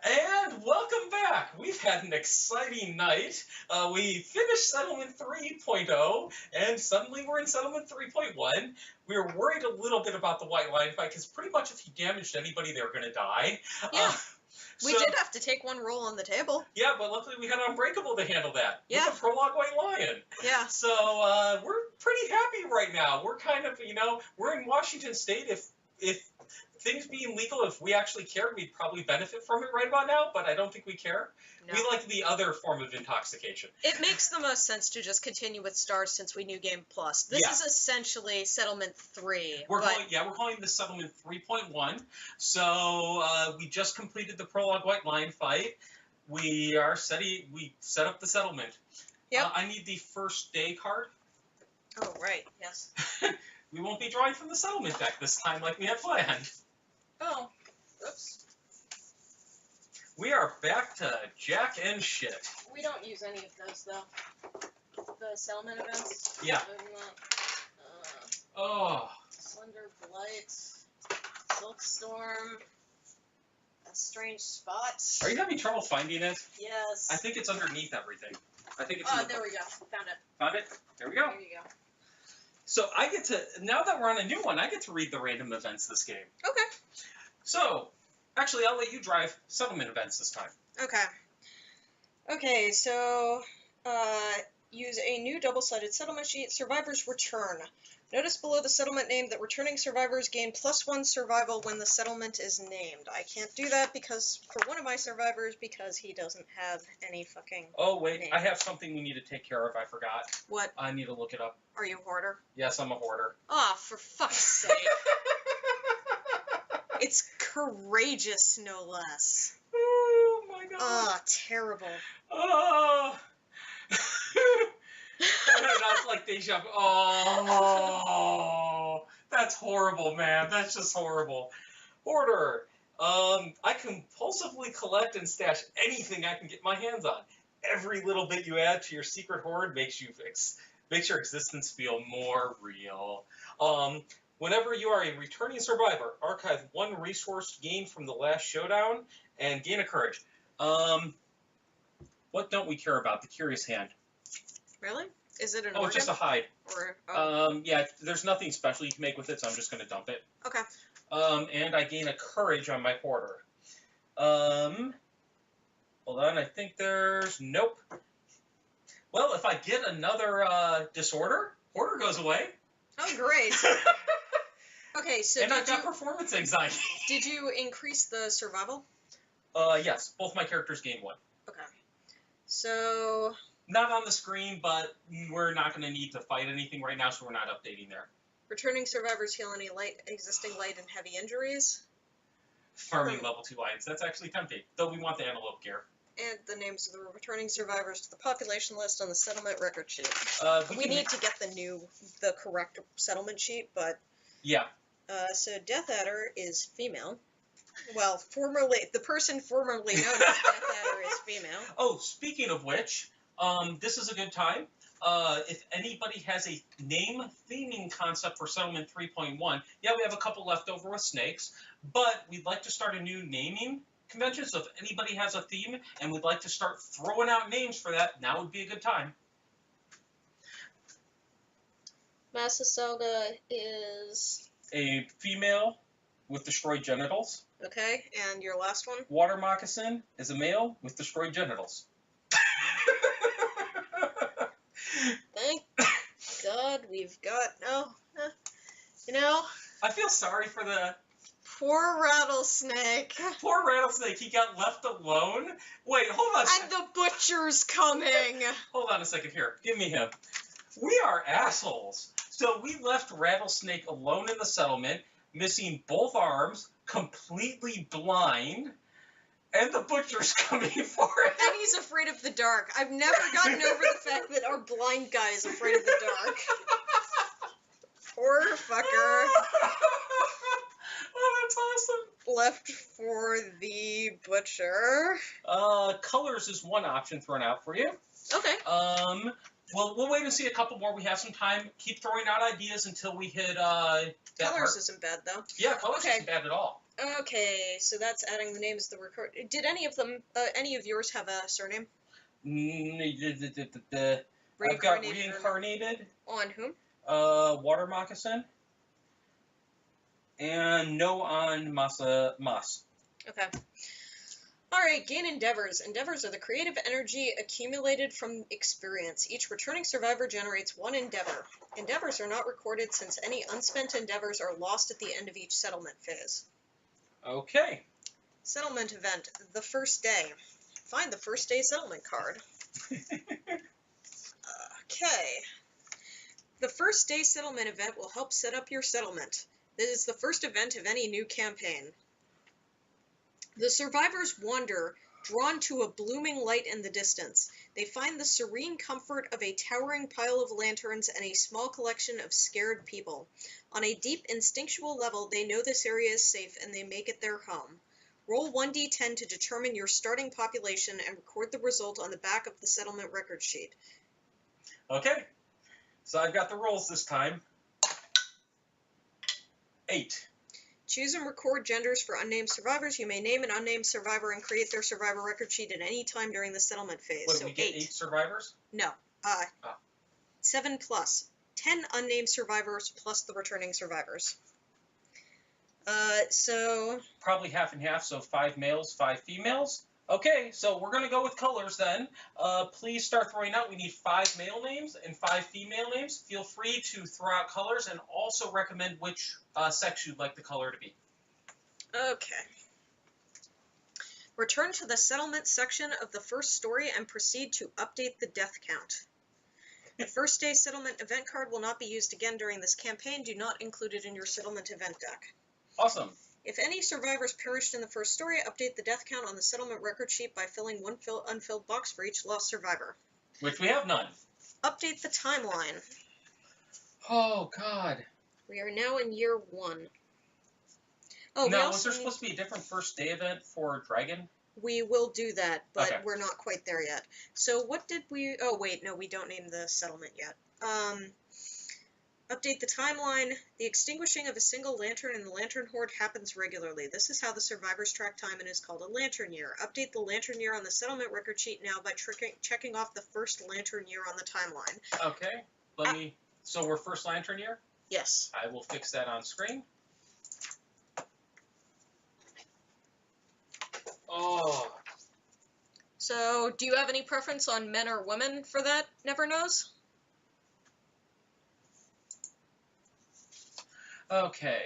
And welcome back. We've had an exciting night. We finished Settlement 3.0, and suddenly we're in Settlement 3.1. We were worried a little bit about the White Lion fight, because pretty much if you damaged anybody, they were going to die. Yeah. We did have to take one roll on the table. Yeah, but luckily we had Unbreakable to handle that. Yeah. With the Prologue White Lion. Yeah. So we're pretty happy right now. We're kind of, we're in Washington State. If things being legal, if we actually cared, we'd probably benefit from it right about now, but I don't think we care. No. We like the other form of intoxication. It makes the most sense to just continue with Stars since we New Game Plus. This is essentially Settlement 3. We're calling this Settlement 3.1. So we just completed the Prologue White Lion fight. We set up the settlement. Yep. I need the first day card. Oh, right. Yes. We won't be drawing from the settlement deck this time like we had planned. Oh, oops. We are back to jack and shit. We don't use any of those, though. The settlement events? Yeah. Slender Blight, Silkstorm, A Strange Spot. Are you having trouble finding it? Yes. I think it's underneath everything. I think it's there we go. Found it. Found it? There we go. There you go. So I get to, now that we're on a new one, I get to read the random events this game. Okay. So, actually, I'll let you drive settlement events this time. Okay. Okay, so use a new double-sided settlement sheet, Survivor's Return. Notice below the settlement name that returning survivors gain +1 survival when the settlement is named. I can't do that for one of my survivors because he doesn't have any fucking Oh, wait, name. I have something we need to take care of. I forgot. What? I need to look it up. Are you a hoarder? Yes, I'm a hoarder. Ah, for fuck's sake. It's courageous, no less. Oh, my God. Ah, terrible. Oh. That's like deja vu. Oh, that's horrible, man. That's just horrible. Hoarder. I compulsively collect and stash anything I can get my hands on. Every little bit you add to your secret hoard makes your existence feel more real. Whenever you are a returning survivor, archive one resource gained from the last showdown and gain a courage. What don't we care about? The Curious Hand. Really? Is it an organ? It's just a hide. Or, yeah, there's nothing special you can make with it, so I'm just going to dump it. Okay. And I gain a courage on my hoarder. Hold on, I think there's... Nope. Well, if I get another disorder, hoarder goes away. Oh, great. Okay, so and I've got performance anxiety. Did you increase the survival? Yes, both my characters gain 1. Okay. So... Not on the screen, but we're not going to need to fight anything right now, so we're not updating there. Returning survivors heal any existing light and heavy injuries. Farming level 2 lions. That's actually tempting, though we want the antelope gear. And the names of the returning survivors to the population list on the settlement record sheet. We need to get the correct settlement sheet, but... Yeah. So Death Adder is female. Well, the person formerly known as Death Adder is female. Oh, speaking of which... this is a good time. If anybody has a name theming concept for Settlement 3.1, yeah, we have a couple left over with snakes, but we'd like to start a new naming convention, so if anybody has a theme and would like to start throwing out names for that, now would be a good time. Massasalga is... A female with destroyed genitals. Okay, and your last one? Water Moccasin is a male with destroyed genitals. Thank God we've got... I feel sorry for the... Poor Rattlesnake. Poor Rattlesnake, he got left alone? Wait, hold on a second. And the butcher's coming! Hold on a second here. Give me him. We are assholes. So we left Rattlesnake alone in the settlement, missing both arms, completely blind, and the butcher's coming for him. And he's afraid of the dark. I've never gotten over the fact that our blind guy is afraid of the dark. Poor fucker. Oh, that's awesome. Left for the butcher. Colors is one option thrown out for you. Okay. Well, we'll wait and see a couple more. We have some time. Keep throwing out ideas until we hit that Colors isn't bad, though. Yeah, colors isn't bad at all. Okay, so that's adding the names of the record. Did any of yours have a surname? I've got reincarnated. On whom? Water moccasin. And no on Mas. Okay. Alright, gain endeavors. Endeavors are the creative energy accumulated from experience. Each returning survivor generates one endeavor. Endeavors are not recorded since any unspent endeavors are lost at the end of each settlement phase. Okay. Settlement event, the first day. Find the first day settlement card. Okay. The first day settlement event will help set up your settlement. This is the first event of any new campaign. The survivors wander, drawn to a blooming light in the distance. They find the serene comfort of a towering pile of lanterns and a small collection of scared people. On a deep instinctual level, they know this area is safe and they make it their home. Roll 1d10 to determine your starting population and record the result on the back of the settlement record sheet. Okay. So I've got the rolls this time. 8. Choose and record genders for unnamed survivors. You may name an unnamed survivor and create their survivor record sheet at any time during the settlement phase. What, so we get 8 survivors? No. 7 plus. 10 unnamed survivors plus the returning survivors. So... Probably half and half, so 5 males, 5 females. Okay, so we're going to go with colors then. Please start throwing out. We need 5 male names and 5 female names. Feel free to throw out colors and also recommend which sex you'd like the color to be. Okay. Return to the settlement section of the first story and proceed to update the death count. The first day settlement event card will not be used again during this campaign. Do not include it in your settlement event deck. Awesome. If any survivors perished in the first story, update the death count on the settlement record sheet by filling one unfilled box for each lost survivor. Which we have none. Update the timeline. Oh, God. We are now in year 1. Oh, now, was there supposed to be a different first day event for Dragon? We will do that, but okay. We're not quite there yet. So what did we... Oh, wait, no, we don't name the settlement yet. Update the timeline. The extinguishing of a single lantern in the lantern horde happens regularly. This is how the survivors track time and is called a lantern year. Update the lantern year on the settlement record sheet now by checking off the first lantern year on the timeline. Okay. So we're first lantern year? Yes. I will fix that on screen. Oh. So, do you have any preference on men or women for that? Never knows? Okay.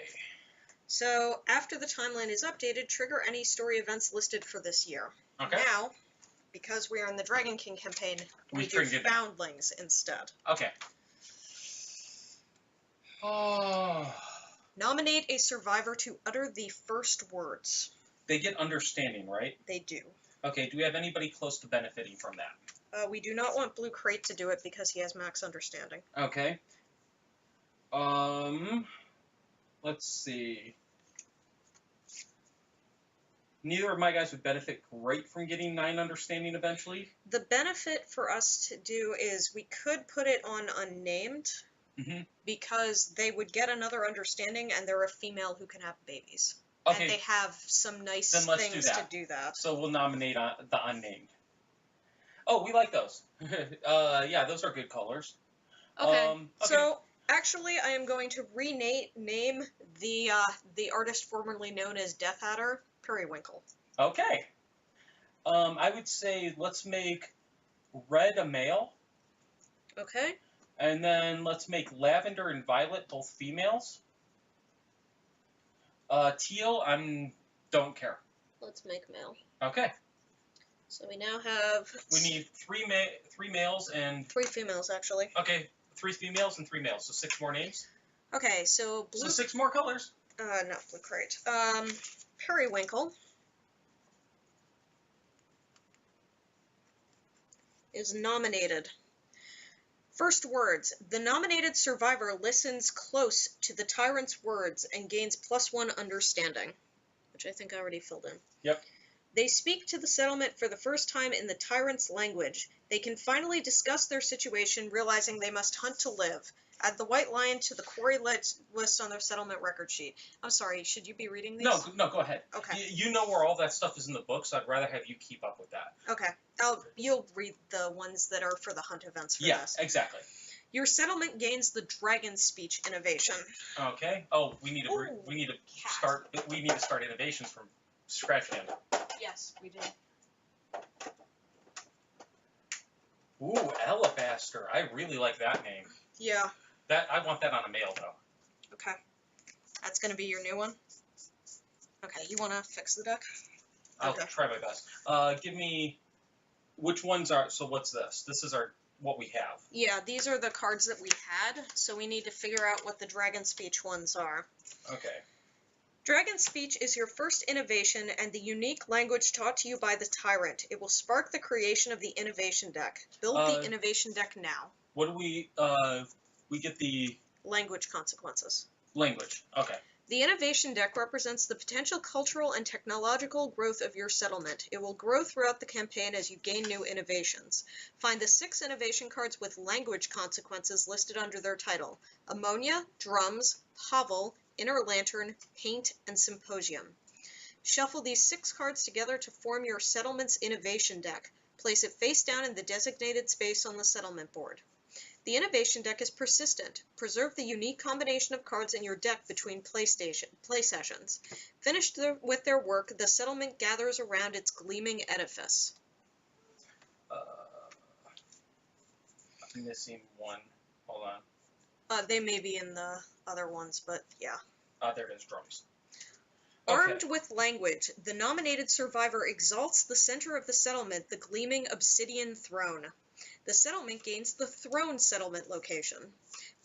So, after the timeline is updated, trigger any story events listed for this year. Okay. Now, because we are in the Dragon King campaign, we do foundlings instead. Okay. Oh. Nominate a survivor to utter the first words. They get understanding, right? They do. Okay, do we have anybody close to benefiting from that? We do not want Blue Crate to do it because he has max understanding. Okay. Let's see. Neither of my guys would benefit great from getting 9 understanding eventually. The benefit for us to do is we could put it on unnamed because they would get another understanding and they're a female who can have babies. Okay. And they have some nice things to do that. So we'll nominate the unnamed. Oh, we like those. Yeah, those are good colors. Okay. So actually, I am going to name the artist formerly known as Death Adder Periwinkle. Okay. I would say let's make red a male. Okay. And then let's make lavender and violet both females. Teal, don't care. Let's make male. Okay. So we now have... We need 3 males and... 3 females, actually. Okay, 3 females and 3 males, so 6 more names. Okay, so blue... So 6 more colors. No, Blue Crate. Periwinkle is nominated. First words. The nominated survivor listens close to the tyrant's words and gains +1 understanding, which I think I already filled in. Yep. They speak to the settlement for the first time in the tyrant's language. They can finally discuss their situation, realizing they must hunt to live. Add the White Lion to the quarry list on their settlement record sheet. I'm sorry, should you be reading these? No, go ahead. Okay. You know where all that stuff is in the book, so I'd rather have you keep up with that. Okay. You'll read the ones that are for the hunt events for this. Yeah, exactly. Your settlement gains the dragon speech innovation. Okay. Oh, we need to start innovations from scratch again. Yes, we do. Ooh, Alabaster. I really like that name. Yeah. I want that on a mail though. Okay. That's gonna be your new one. Okay, you wanna fix the deck? I'll try my best. Give me which ones are. So what's this? This is what we have. Yeah, these are the cards that we had. So we need to figure out what the dragon speech ones are. Okay. Dragon speech is your first innovation and the unique language taught to you by the tyrant. It will spark the creation of the innovation deck. Build the innovation deck now. What do we get the language consequences. Language. Okay. The innovation deck represents the potential cultural and technological growth of your settlement. It will grow throughout the campaign as you gain new innovations. Find the 6 innovation cards with language consequences listed under their title: Ammonia, Drums, Hovel, Inner Lantern, Paint, and Symposium. Shuffle these 6 cards together to form your settlement's innovation deck. Place it face down in the designated space on the settlement board. The innovation deck is persistent. Preserve the unique combination of cards in your deck between play sessions. Finished with their work, the settlement gathers around its gleaming edifice. I'm missing one. Hold on. They may be in the other ones, but yeah. There it is, Drums. Armed with language, the nominated survivor exalts the center of the settlement, the gleaming obsidian throne. The settlement gains the throne settlement location.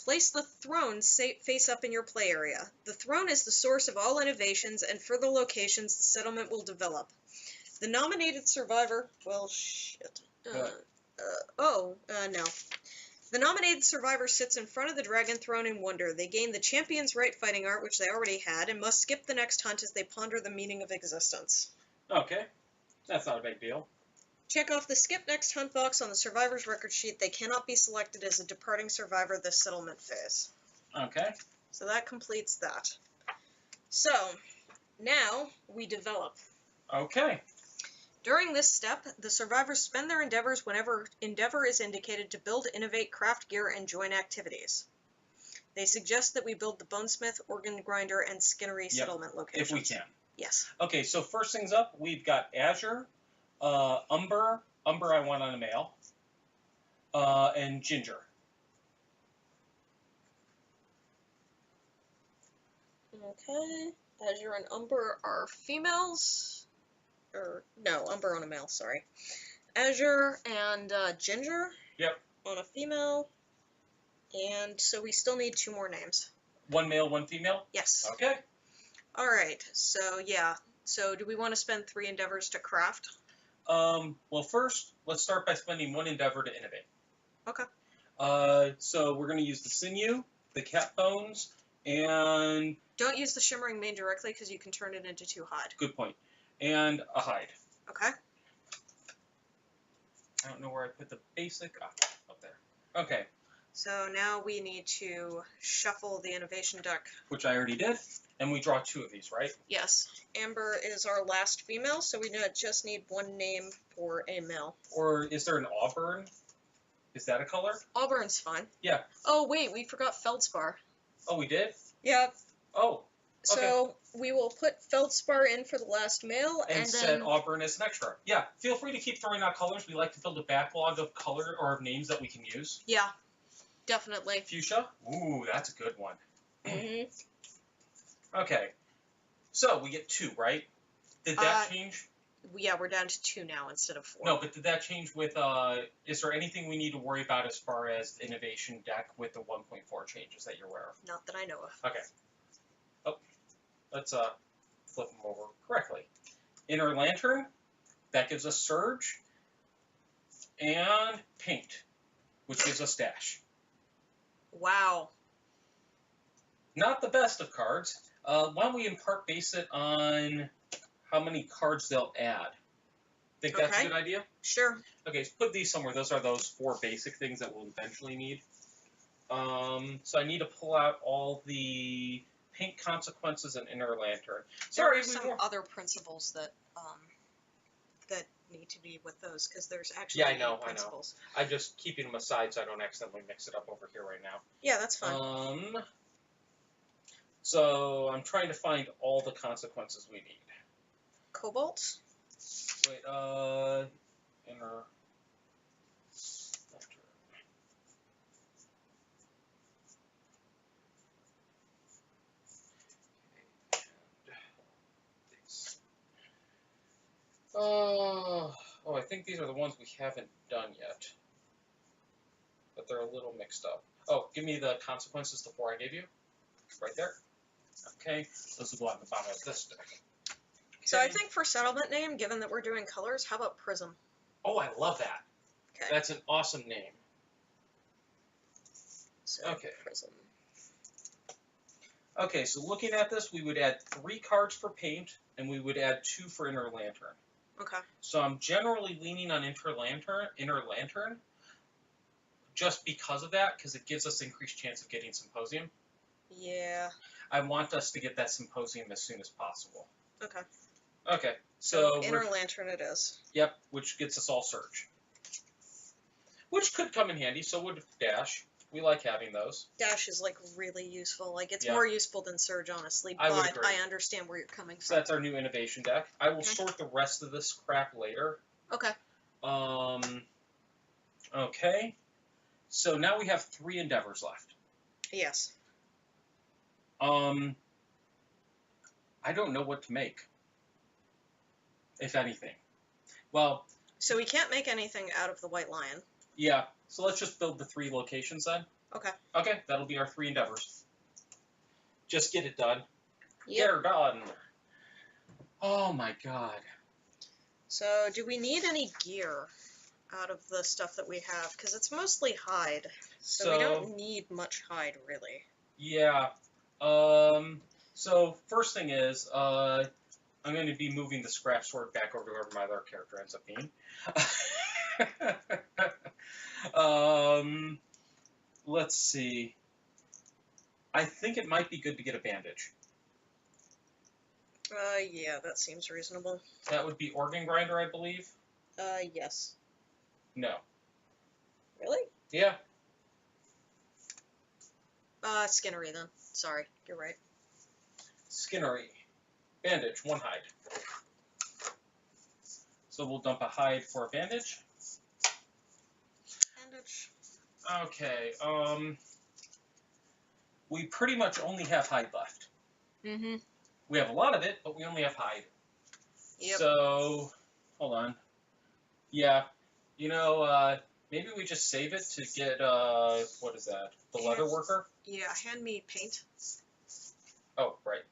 Place the throne face up in your play area. The throne is the source of all innovations and further locations the settlement will develop. The nominated survivor, well, shit. No. The nominated survivor sits in front of the dragon throne in wonder. They gain the champion's right fighting art, which they already had, and must skip the next hunt as they ponder the meaning of existence. Okay. That's not a big deal. Check off the skip next hunt box on the survivor's record sheet. They cannot be selected as a departing survivor this settlement phase. Okay. So that completes that. So, now we develop. Okay. During this step, the survivors spend their endeavors whenever endeavor is indicated to build, innovate, craft gear, and join activities. They suggest that we build the bonesmith, organ grinder, and skinnery settlement locations. If we can. Yes. Okay, so first things up, we've got Azure, Umber I want on a male, and Ginger. Okay, Azure and Umber are females, no, Umber on a male, sorry. Azure and Ginger. Yep. On a female, and so we still need 2 more names. 1 male, 1 female? Yes. Okay. Alright, so yeah, so do we want to spend 3 endeavors to craft? Well, first, let's start by spending 1 endeavor to innovate. Okay. So we're going to use the sinew, the cat bones, and... Don't use the shimmering mane directly because you can turn it into 2 hide. Good point. And a hide. Okay. I don't know where I put the basic. Up there. Okay. So now we need to shuffle the innovation deck. Which I already did. And we draw 2 of these, right? Yes. Amber is our last female, so we just need 1 name for a male. Or is there an auburn? Is that a color? Auburn's fine. Yeah. Oh, wait, we forgot feldspar. Oh, we did? Yeah. Oh. Okay. So we will put feldspar in for the last male, and set then auburn as an extra. Yeah. Feel free to keep throwing out colors. We like to build a backlog of color or of names that we can use. Yeah. Definitely. Fuchsia? Ooh, that's a good one. Mm-hmm. Okay. So, we get 2, right? Did that change? Yeah, we're down to 2 now instead of 4. No, but did that change with, is there anything we need to worry about as far as the innovation deck with the 1.4 changes that you're aware of? Not that I know of. Okay. Oh, let's, flip them over correctly. Inner Lantern, that gives us Surge, and Paint, which gives us Dash. Wow. Not the best of cards. Why don't we base it on how many cards they'll add? Think that's a good idea? Sure. Okay, so put these somewhere. Those are those 4 basic things that we'll eventually need. So I need to pull out all the pink consequences and inner lantern. There Sorry, are some other principles that that need to be with those, because there's actually I know. principles. I'm just keeping them aside so I don't accidentally mix it up over here right now. Yeah, that's fine. So I'm trying to find all the consequences we need. Cobalt? Wait, inner lantern. Oh, I think these are the ones we haven't done yet. But they're a little mixed up. Oh, give me the consequences, the 4 I gave you. Right there. Okay, those will go on the bottom of this deck. Okay. So I think for settlement name, given that we're doing colors, how about Prism? Oh, I love that. Okay. That's an awesome name. So okay. Prism. Okay, so looking at this, we would add 3 cards for paint, and we would add 2 for inner lantern. Okay. So I'm generally leaning on inner lantern, just because of that, because it gives us increased chance of getting Symposium. Yeah. I want us to get that Symposium as soon as possible. Okay. Okay, so inner lantern it is. Yep, which gets us all Surge. Which could come in handy, so would Dash. We like having those. Dash is, like, really useful. Like, it's more useful than Surge, honestly, I would but agree. I understand where you're coming from. So that's our new innovation deck. I will sort the rest of this crap later. Okay. Okay. So now we have 3 Endeavors left. Yes. I don't know what to make, if anything. Well... So we can't make anything out of the White Lion. Yeah, so let's just build the 3 locations then. Okay. Okay, that'll be our 3 Endeavors. Just get it done. Yep. Get her done. Oh my god. So do we need any gear out of the stuff that we have? Because it's mostly hide, so we don't need much hide, really. Yeah. So first thing is, I'm going to be moving the scratch sword back over to wherever my other character ends up being. Let's see. I think it might be good to get a bandage. Yeah, that seems reasonable. That would be Organ Grinder, I believe. Yes. No. Really? Yeah. Skinnery then. Sorry, you're right. Skinnery. Bandage, 1 hide. So we'll dump a hide for a bandage. Bandage. Okay, we pretty much only have hide left. Mm-hmm. We have a lot of it, but we only have hide. Yep. So, hold on. Yeah, you know, maybe we just save it to get, what is that? The leather worker? Yeah, hand me paint. Oh, right.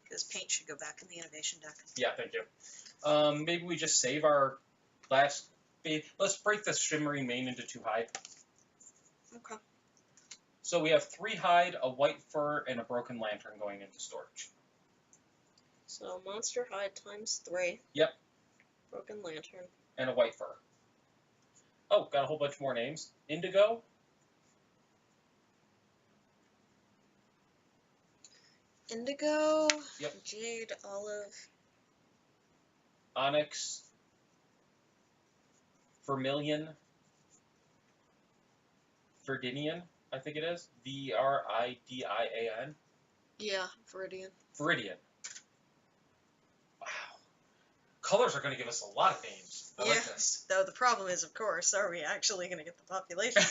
Because paint should go back in the innovation deck. Yeah, thank you. Maybe we just save our last... Let's break the shimmering mane into 2 hide. Okay. So we have 3 hide, a white fur, and a broken lantern going into storage. So monster hide times 3. Yep. Broken lantern. And a white fur. Oh, got a whole bunch more names. Indigo. Indigo. Yep. Jade, olive. Onyx. Vermilion. Verdinian, I think it is. Vridian. Yeah, Viridian. Viridian. Wow. Colors are going to give us a lot of names. I like this. Though the problem is, of course, are we actually going to get the population?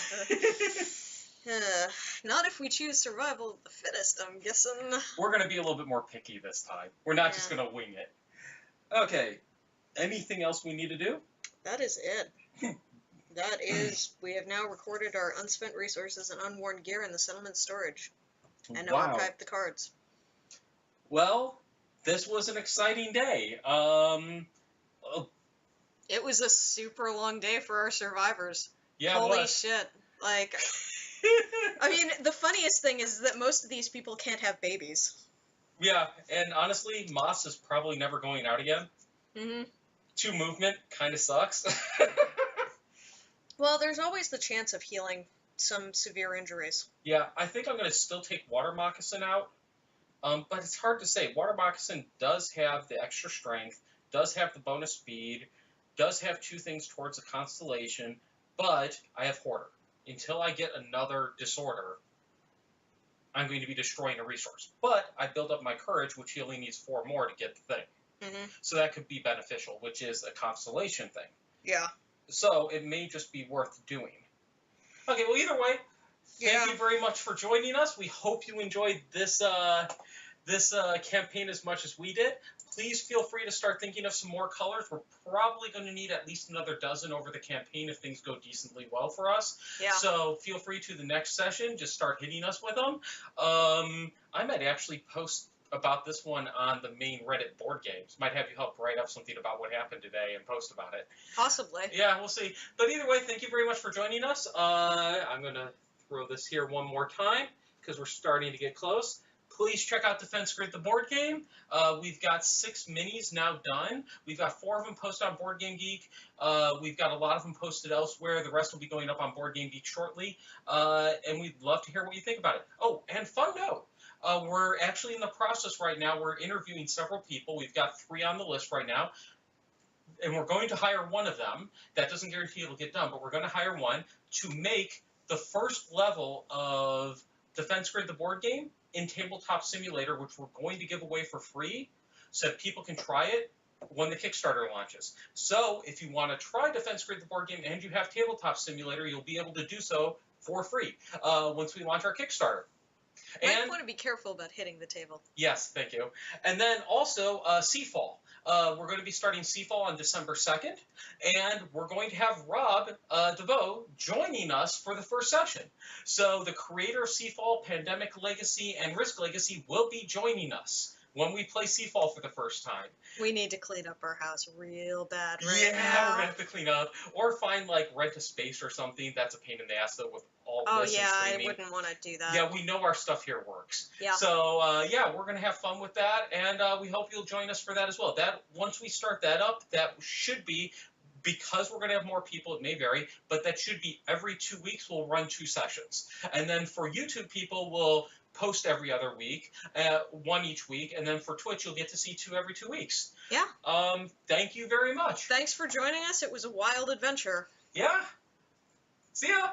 Not if we choose survival of the fittest, I'm guessing. We're going to be a little bit more picky this time. We're not just going to wing it. Okay. Anything else we need to do? That is it. That is, we have now recorded our unspent resources and unworn gear in the settlement storage. And now archived the cards. Well, this was an exciting day. It was a super long day for our survivors. Yeah, Holy shit. Like, I mean, the funniest thing is that most of these people can't have babies. Yeah, and honestly, Moss is probably never going out again. Mm-hmm. 2 movement kind of sucks. Well, there's always the chance of healing some severe injuries. Yeah, I think I'm going to still take Water Moccasin out. But it's hard to say. Water Moccasin does have the extra strength, does have the bonus speed, does have 2 things towards a constellation, but I have Hoarder. Until I get another disorder, I'm going to be destroying a resource. But I build up my courage, which he only needs 4 more to get the thing. Mm-hmm. So that could be beneficial, which is a constellation thing. Yeah. So it may just be worth doing. Okay, well, either way, thank you very much for joining us. We hope you enjoyed this campaign as much as we did. Please feel free to start thinking of some more colors. We're probably going to need at least another dozen over the campaign if things go decently well for us. Yeah. So feel free to the next session. Just start hitting us with them. I might actually post about this one on the main Reddit board games. Might have you help write up something about what happened today and post about it. Possibly. Yeah, we'll see. But either way, thank you very much for joining us. I'm going to throw this here one more time because we're starting to get close. Please check out Defense Grid, the board game. We've got 6 minis now done. We've got 4 of them posted on Board Game Geek. We've got a lot of them posted elsewhere. The rest will be going up on Board Game Geek shortly. And we'd love to hear what you think about it. Oh, and fun note. We're actually in the process right now. We're interviewing several people. We've got 3 on the list right now. And we're going to hire one of them. That doesn't guarantee it'll get done, but we're going to hire one to make the first level of Defense Grid, the board game, in Tabletop Simulator, which we're going to give away for free so that people can try it when the Kickstarter launches. So if you want to try Defense Grid, the board game, and you have Tabletop Simulator, you'll be able to do so for free once we launch our Kickstarter. Might want to be careful about hitting the table. Yes, thank you. And then also Seafall. We're going to be starting Seafall on December 2nd, and we're going to have Rob DeVoe joining us for the first session. So the creator of Seafall, Pandemic Legacy, and Risk Legacy will be joining us when we play Seafall for the first time. We need to clean up our house real bad now. now. We're going to have to clean up, or find, like, rent a space or something. That's a pain in the ass, though, with all this and streaming. I wouldn't want to do that. Yeah, we know our stuff here works. Yeah. So, yeah, we're going to have fun with that, and we hope you'll join us for that as well. Once we start that up, that should be, because we're going to have more people, it may vary, but that should be every 2 weeks we'll run 2 sessions. And then for YouTube people, we'll post every other week, 1 each week, and then for Twitch, you'll get to see 2 every 2 weeks. Yeah. Thank you very much. Thanks for joining us. It was a wild adventure. Yeah. See ya.